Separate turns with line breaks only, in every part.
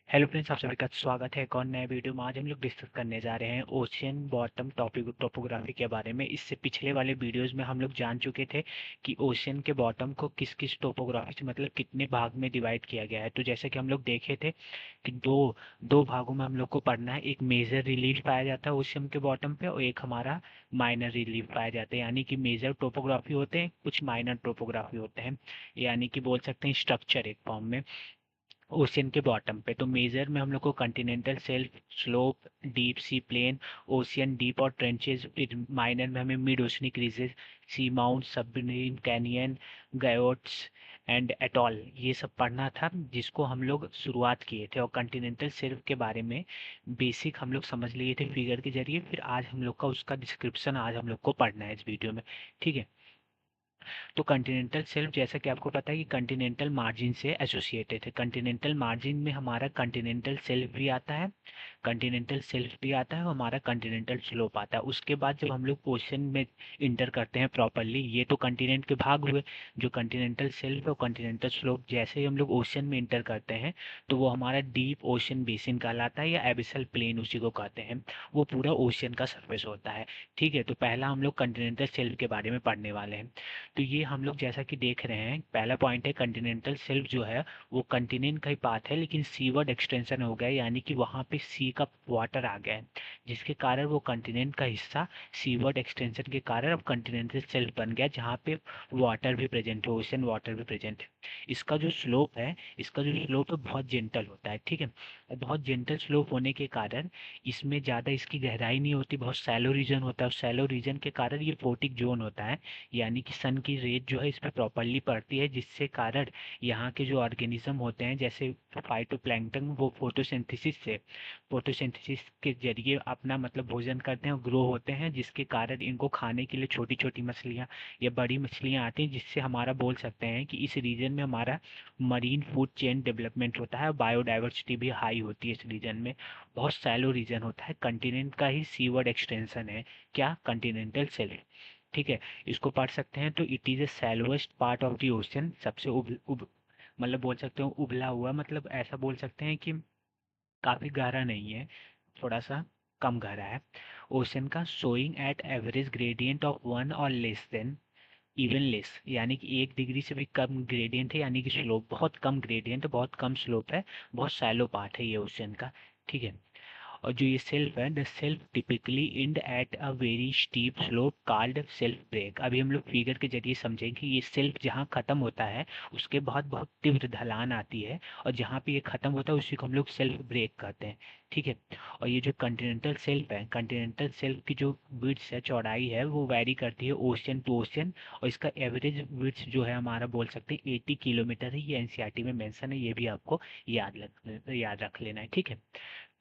Hello friends, आप सभी का स्वागत है एक और नए वीडियो में। आज हम लोग डिस्कस करने जा रहे हैं ओशियन बॉटम टोपोग्राफी के बारे में। इससे पिछले वाले वीडियोस में हम लोग जान चुके थे कि ओशियन के बॉटम को किस किस टोपोग्राफी से मतलब कितने भाग में डिवाइड किया गया है। तो जैसे कि हम लोग देखे थे कि दो दो भागों में हम लोग को पढ़ना है। एक मेजर रिलीफ पाया जाता है ओशियन के बॉटम पे और एक हमारा माइनर रिलीफ पाया जाता है। यानी कि मेजर टोपोग्राफी होते हैं, कुछ माइनर टोपोग्राफी होते हैं, यानी कि बोल सकते हैं स्ट्रक्चर एक फॉर्म में ओशियन के बॉटम पे। तो मेजर में हम लोग को continental shelf, slope, deep sea plain, ocean deep और ट्रेंचेस। फिर माइनर में हमें mid oceanic ridges, seamount, submarine canyon, guyots and atoll, ये सब पढ़ना था, जिसको हम लोग शुरुआत किए थे। और कॉन्टिनेंटल शेल्फ के बारे में बेसिक हम लोग समझ लिए थे फिगर के जरिए। फिर आज हम लोग का उसका डिस्क्रिप्शन आज हम लोग को पढ़ना है इस वीडियो में। ठीक है। तो कॉन्टिनेंटल शेल्फ, जैसा कि आपको पता है कि कॉन्टिनेंटल मार्जिन से एसोसिएटेड है। कॉन्टिनेंटल मार्जिन में हमारा कॉन्टिनेंटल शेल्फ भी आता है, कॉन्टिनेंटल शेल्फ भी आता है और हमारा कॉन्टिनेंटल स्लोप आता है। उसके बाद जब हम लोग ओशन में इंटर करते हैं प्रॉपरली, ये तो कॉन्टिनेंट के भाग हुए, जो कॉन्टिनेंटल शेल्फ और कॉन्टिनेंटल स्लोप, जैसे ही हम लोग ओशन में इंटर करते हैं तो वो हमारा डीप ओशन बेसिन कहलाता है, या एबिसल प्लेन उसी को कहते हैं। वो पूरा ओशन का सरफेस होता है। ठीक है। तो पहला हम लोग कॉन्टिनेंटल शेल्फ के बारे में पढ़ने वाले हैं। तो ये हम लोग जैसा कि देख रहे हैं, पहला पॉइंट है कॉन्टिनेंटल शेल्फ जो है वो कॉन्टिनेंट का ही पार्ट है, लेकिन सीवर्ड एक्सटेंशन हो गया है, यानी कि वहाँ पे सी का वाटर आ गया है, जिसके कारण वो कॉन्टिनेंट का हिस्सा सीवर्ड एक्सटेंशन के कारण अब कॉन्टिनेंटल शेल्फ बन गया, जहाँ पे वाटर भी प्रेजेंट है, ओशन वाटर भी प्रेजेंट है। इसका जो स्लोप है बहुत जेंटल होता है। ठीक है। और बहुत जेंटल स्लोप होने के कारण इसमें ज़्यादा इसकी गहराई नहीं होती, बहुत सैलो रीजन होता है। और सैलो रीजन के कारण ये फोटिक जोन होता है, यानी कि सन की रेज जो है इस पे प्रॉपरली पड़ती है, जिससे कारण यहाँ के जो ऑर्गेनिज्म होते हैं जैसे फाइटोप्लैंक्टन, वो फोटोसिंथेसिस के जरिए अपना मतलब भोजन करते हैं और ग्रो होते हैं, जिसके कारण इनको खाने के लिए छोटी छोटी मछलियाँ या बड़ी मछलियाँ आती हैं, जिससे हमारा बोल सकते हैं कि इस रीजन में हमारा मरीन फूड चेन डेवलपमेंट होता है और बायोडाइवर्सिटी भी हाई होती है इस रीजन में। बहुत सैलो रीजन होता है, कंटिनेंट का ही सीवर्ड एक्सटेंशन है क्या, कॉन्टिनेंटल शेल्फ। ठीक है। इसको पढ़ सकते हैं। तो it is a shallowest part of the ocean, सबसे मतलब बोल सकते हो उबला हुआ, मतलब ऐसा बोल सकते हैं कि काफ़ी गहरा नहीं है, थोड़ा सा कम गहरा है ओशन का। Showing at average gradient of 1 और लेस देन इवन लेस, यानी कि 1 डिग्री से भी कम ग्रेडियंट है, यानी कि स्लोप बहुत कम ग्रेडियंट है, बहुत कम स्लोप है, बहुत सैलो पार्ट है ये ओशन का। ठीक है। और जो ये सेल्फ है, the shelf typically end at a very steep slope called shelf break. अभी हम लोग फिगर के जरिए समझेंगे ये सेल्फ जहाँ खत्म होता है उसके बाद बहुत तीव्र ढलान आती है, और जहाँ पे ये खत्म होता है उसी को हम लोग सेल्फ ब्रेक कहते हैं। ठीक है। और ये जो कॉन्टिनेंटल सेल्फ है, कॉन्टिनेंटल सेल्फ की जो विड्थ है, चौड़ाई है, वो वैरी करती है ओशन टू ओशन। और इसका एवरेज विड्थ जो है हमारा बोल सकते हैं 80 किलोमीटर है। ये एनसीईआरटी में मेंशन है, ये भी आपको याद रख लेना है। ठीक है।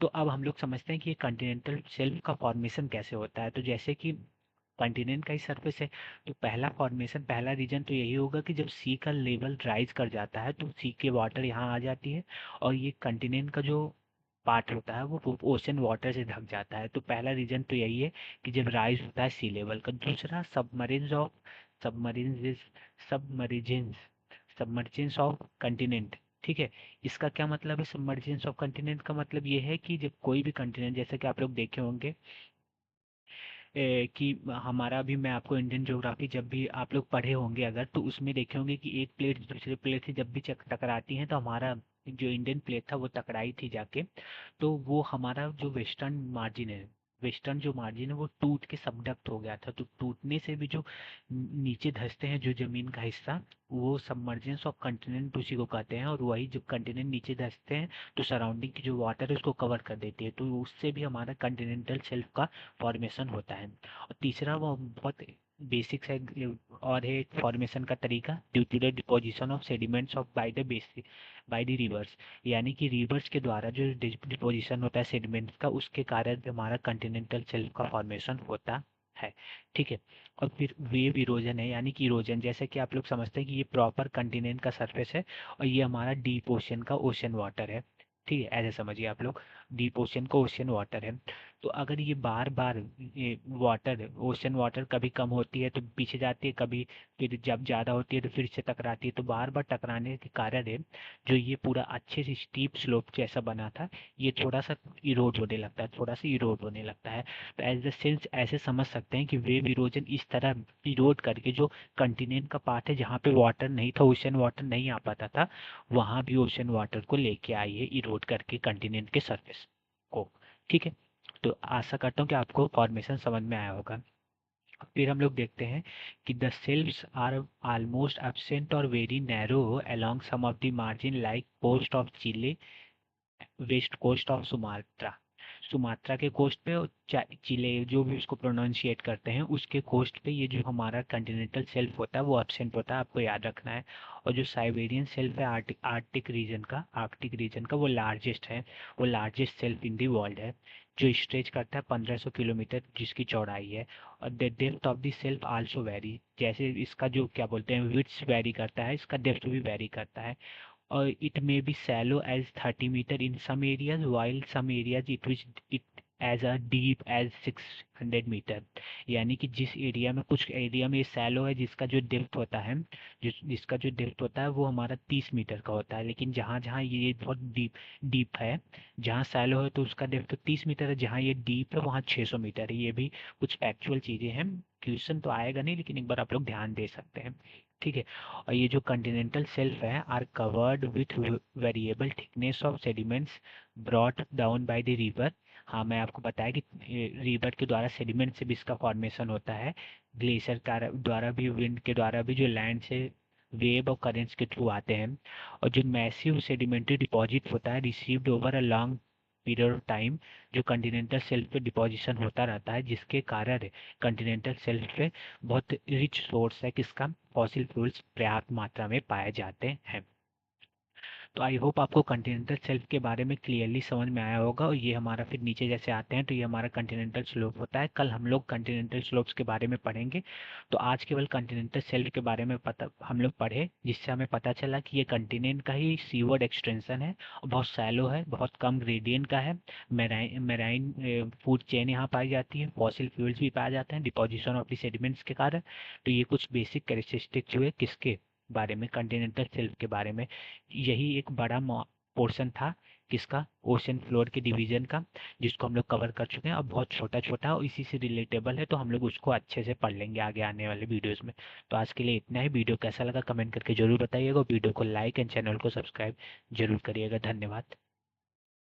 तो अब हम लोग समझते हैं कि ये कॉन्टिनेंटल शेल्फ का फॉर्मेशन कैसे होता है। तो जैसे कि कॉन्टिनेंट का ही सरफेस है, तो पहला फॉर्मेशन, पहला रीजन तो यही होगा कि जब सी का लेवल राइज कर जाता है तो सी के वाटर यहाँ आ जाती है, और ये कॉन्टिनेंट का जो पार्ट होता है वो ओशन वाटर से ढक जाता है। तो पहला रीजन तो यही है कि जब राइज होता है सी लेवल का। दूसरा सबमरीन सबमरीजिंस सबमर्जेंस ऑफ कंटिनेंट। ठीक है। इसका क्या मतलब है, सबमर्जेंस ऑफ कंटिनेंट का मतलब ये है कि जब कोई भी कंटिनेंट, जैसे कि आप लोग देखे होंगे कि हमारा भी, मैं आपको इंडियन ज्योग्राफी जब भी आप लोग पढ़े होंगे अगर, तो उसमें देखे होंगे कि एक प्लेट दूसरे प्लेट से जब भी टकराती है तो हमारा जो इंडियन प्लेट था वो टकराई थी जाके। तो वो हमारा जो वेस्टर्न जो मार्जिन है वो टूट के सबडक्ट हो गया था। तो टूटने से भी जो नीचे धंसते हैं जो जमीन का हिस्सा, वो सबमर्जेंस ऑफ कंटिनेंट उसी को कहते हैं। और वही जब कंटिनेंट नीचे धंसते हैं तो सराउंडिंग की जो वाटर है उसको कवर कर देती है, तो उससे भी हमारा कंटिनेंटल शेल्फ का फॉर्मेशन होता है। और तीसरा वो बहुत बेसिक है, और है फॉर्मेशन का तरीका, due to the deposition of sediments off by the rivers, यानी कि रिवर्स के द्वारा जो डिपोजिशन होता है सेडिमेंट्स का, उसके कारण भी हमारा कंटिनेंटल शेल्फ का फॉर्मेशन होता है। ठीक है। और फिर वेव इरोजन है, यानी कि इरोजन, जैसे कि आप लोग समझते हैं कि ये प्रॉपर कंटिनेंट का सरफेस है और ये हमारा डीप ओशन का ओशन वाटर है। ठीक है, ऐसे समझिए आप लोग। डीप ओशन को ओशन वाटर है। तो अगर ये बार बार ये वाटर ओशन वाटर कभी कम होती है तो पीछे जाती है, कभी फिर जब ज़्यादा होती है तो फिर से टकराती है, तो बार बार टकराने के कारण है जो ये पूरा अच्छे से स्टीप स्लोप जैसा बना था ये थोड़ा सा इरोड होने लगता है, थोड़ा सा इरोड होने लगता है। तो एज द सेंस ऐसे समझ सकते हैं कि वेव इरोजन इस तरह इरोड करके जो कंटिनेंट का पार्ट है जहाँ पे वाटर नहीं था, ओशन वाटर नहीं आ पाता था, वहाँ भी ओशन वाटर को लेके आई है इरोड करके कंटिनेंट के सरफेस को। ठीक है, तो आशा करता हूँ कि आपको फॉर्मेशन समझ में आया होगा। फिर हम लोग देखते हैं कि the shelves are almost absent और very narrow along some of the margin like coast of Chile, west coast of Sumatra. Sumatra के कोस्ट पे और चिले जो भी उसको प्रोनाउंशिएट करते हैं उसके कोस्ट पे ये जो हमारा कंटिनेंटल शेल्फ होता है वो एब्सेंट होता है, आपको याद रखना है। और जो साइबेरियन शेल्फ है आर्कटिक रीजन का वो लार्जेस्ट है, वो largest shelf in the world है, जो स्ट्रेच करता है 1500 किलोमीटर जिसकी चौड़ाई है। और the depth of the shelf also very, जैसे इसका जो क्या बोलते हैं विड्थ वेरी करता है, इसका डेप्थ भी वेरी करता है। or it may be shallow as 30 meter in some areas, while some areas it as a deep as 600 metre. यानी कि जिस एरिया में कुछ एरिया में ये सैलो है जिसका जो डेप्थ होता है, जिसका जो डेप्थ होता है वो हमारा 30 मीटर का होता है, लेकिन जहाँ जहाँ ये बहुत डीप डीप है, जहाँ सैलो है तो उसका डेप्थ तो 30 मीटर है, जहाँ ये डीप है वहाँ 600 मीटर है। ये भी कुछ फैक्चुअल चीज़ें हैं, क्वेश्चन तो आएगा नहीं लेकिन एक बार आप लोग ध्यान दे सकते हैं। ठीक है, और ये जो कंटिनेंटल शेल्फ है are covered with variable thickness of sediments brought down by the river. हाँ, मैं आपको बताया कि रिवर के द्वारा सेडिमेंट से भी इसका फॉर्मेशन होता है, ग्लेशियर का द्वारा भी, विंड के द्वारा भी, जो लैंड से वेव और करेंट्स के थ्रू आते हैं। और जो मैसिव सेडिमेंट्री डिपॉजिट होता है received over a long period of time, जो कंटिनेंटल शेल्फ पे डिपॉजिशन होता रहता है, जिसके कारण कंटिनेंटल शेल्फ पे बहुत रिच सोर्स है किसका, फॉसिल फ्यूल्स पर्याप्त मात्रा में पाए जाते हैं। तो आई होप आपको कंटिनेंटल शेल्फ के बारे में क्लियरली समझ में आया होगा। और ये हमारा फिर नीचे जैसे आते हैं तो ये हमारा कंटिनेंटल स्लोप होता है। कल हम लोग कंटिनेंटल स्लोप्स के बारे में पढ़ेंगे। तो आज केवल कंटिनेंटल शेल्फ के बारे में पता हम लोग पढ़े, जिससे हमें पता चला कि ये कंटिनेंट का ही सीवर्ड एक्सटेंशन है और बहुत सैलो है, बहुत कम ग्रेडियंट का है। मेराइन फूड चेन यहाँ पाई जाती है, फॉसिल फ्यूल्स भी पाए जाते हैं डिपोजिशन ऑफ द सेडिमेंट्स के कारण। तो ये कुछ बेसिक कैरेक्टरिस्टिक्स हुए किसके बारे में, कंटिनेंटल शेल्फ के बारे में। यही एक बड़ा पोर्शन था किसका, ओशन फ्लोर के डिवीजन का, जिसको हम लोग कवर कर चुके हैं। अब बहुत छोटा छोटा और इसी से रिलेटेबल है तो हम लोग उसको अच्छे से पढ़ लेंगे आगे आने वाले वीडियोस में। तो आज के लिए इतना ही। वीडियो कैसा लगा कमेंट करके जरूर बताइएगा, वीडियो को लाइक एंड चैनल को सब्सक्राइब जरूर करिएगा। धन्यवाद।